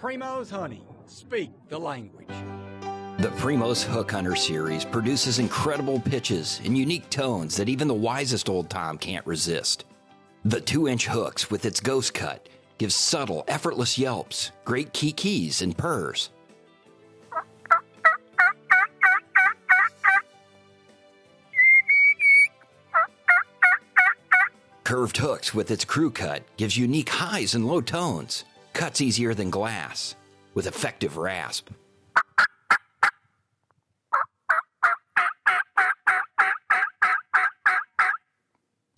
Primos hunting. Speak the language. The Primos Hook Hunter series produces incredible pitches and unique tones that even the wisest old Tom can't resist. The 2-inch hooks with its ghost cut gives subtle, effortless yelps, great key-keys, and purrs. Curved hooks with its crew cut gives unique highs and low tones, cuts easier than glass, with effective rasp.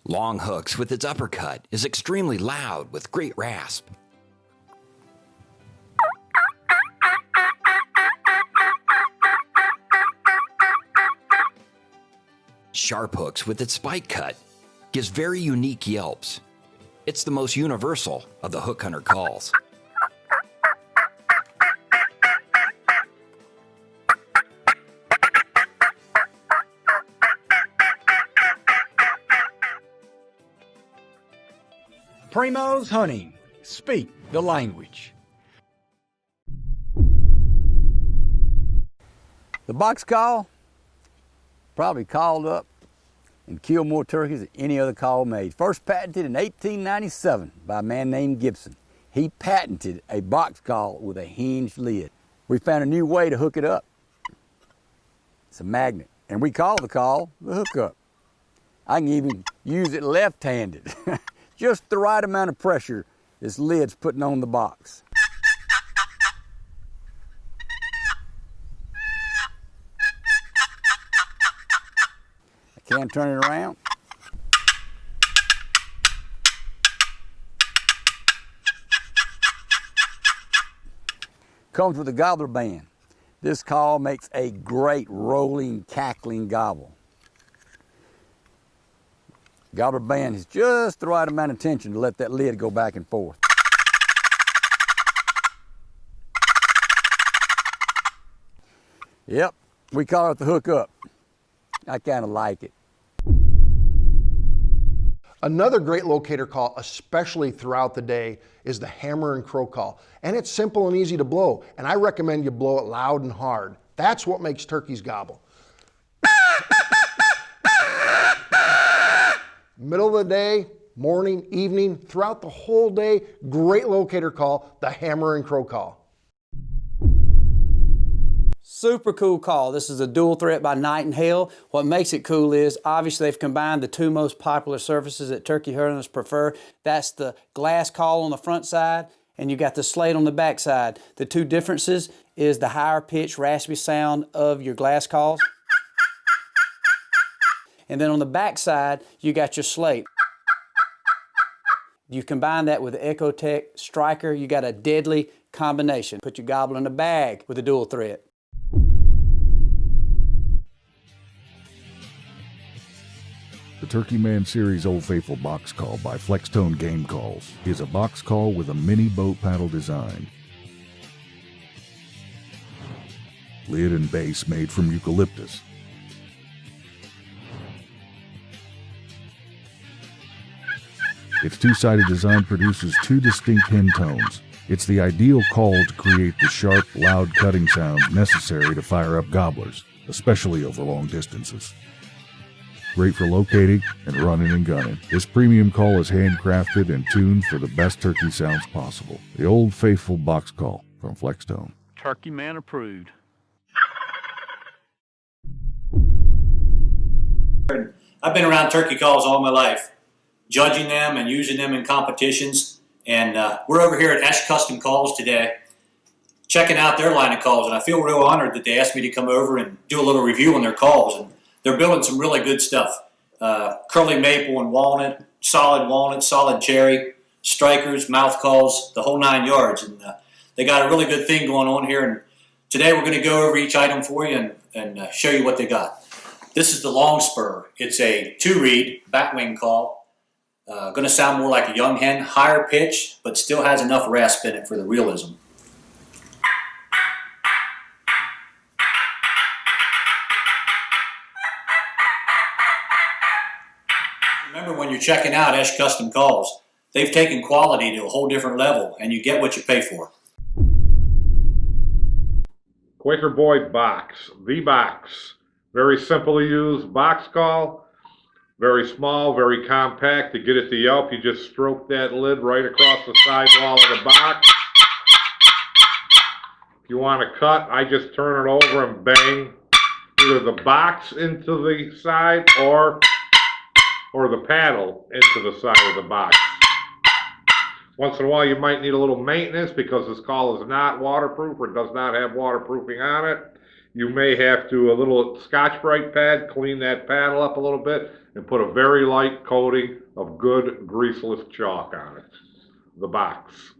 Long hooks with its uppercut is extremely loud with great rasp. Sharp hooks with its spike cut gives very unique yelps. It's the most universal of the hook hunter calls. Primos hunting. Speak the language. The box call probably called up and killed more turkeys than any other call made. First patented in 1897 by a man named Gibson. He patented a box call with a hinged lid. We found a new way to hook it up. It's a magnet, and we call the call the hookup. I can even use it left-handed. Just the right amount of pressure this lid's putting on the box. I can turn it around. Comes with a gobbler band. This call makes a great rolling, cackling gobble. Gobbler band is just the right amount of tension to let that lid go back and forth. Yep, we call it the hook up. I kind of like it. Another great locator call, especially throughout the day, is the Hammerin crow call. And it's simple and easy to blow, and I recommend you blow it loud and hard. That's what makes turkeys gobble. Middle of the day, morning, evening, throughout the whole day, great locator call, the Hammerin crow call. Super cool call. This is a dual threat by Knight and Hale. What makes it cool is obviously they've combined the two most popular surfaces that turkey hunters prefer. That's the glass call on the front side and you got the slate on the back side. The two differences is the higher pitch raspy sound of your glass calls. And then on the back side, you got your slate. You combine that with the Ecotech Striker, you got a deadly combination. Put your gobbler in a bag with a dual threat. The Turkey Man Series Old Faithful box call by Flextone Game Calls is a box call with a mini boat paddle design. Lid and base made from eucalyptus. Its two-sided design produces two distinct hen tones. It's the ideal call to create the sharp, loud cutting sounds necessary to fire up gobblers, especially over long distances. Great for locating and running and gunning. This premium call is handcrafted and tuned for the best turkey sounds possible. The Old Faithful box call from Flextone. Turkey Man approved. I've been around turkey calls all my life, judging them and using them in competitions. And we're over here at Esh Custom Calls today, checking out their line of calls. And I feel real honored that they asked me to come over and do a little review on their calls. And they're building some really good stuff. Curly maple and walnut, solid cherry, strikers, mouth calls, the whole 9 yards. And they got a really good thing going on here. And today we're going to go over each item for you and show you what they got. This is the long spur. It's a 2-reed batwing call. Going to sound more like a young hen, higher pitch, but still has enough rasp in it for the realism. Remember, when you're checking out Esh Custom Calls, they've taken quality to a whole different level, and you get what you pay for. Quaker Boy box, the box. Very simple to use box call, very small, very compact. To get it to yelp, you just stroke that lid right across the side wall of the box. If you want to cut, I just turn it over and bang either the box into the side or the paddle into the side of the box. Once in a while you might need a little maintenance because this call is not waterproof or does not have waterproofing on it. You may have to, a little Scotch-Brite pad, clean that paddle up a little bit and put a very light coating of good greaseless chalk on it. The box.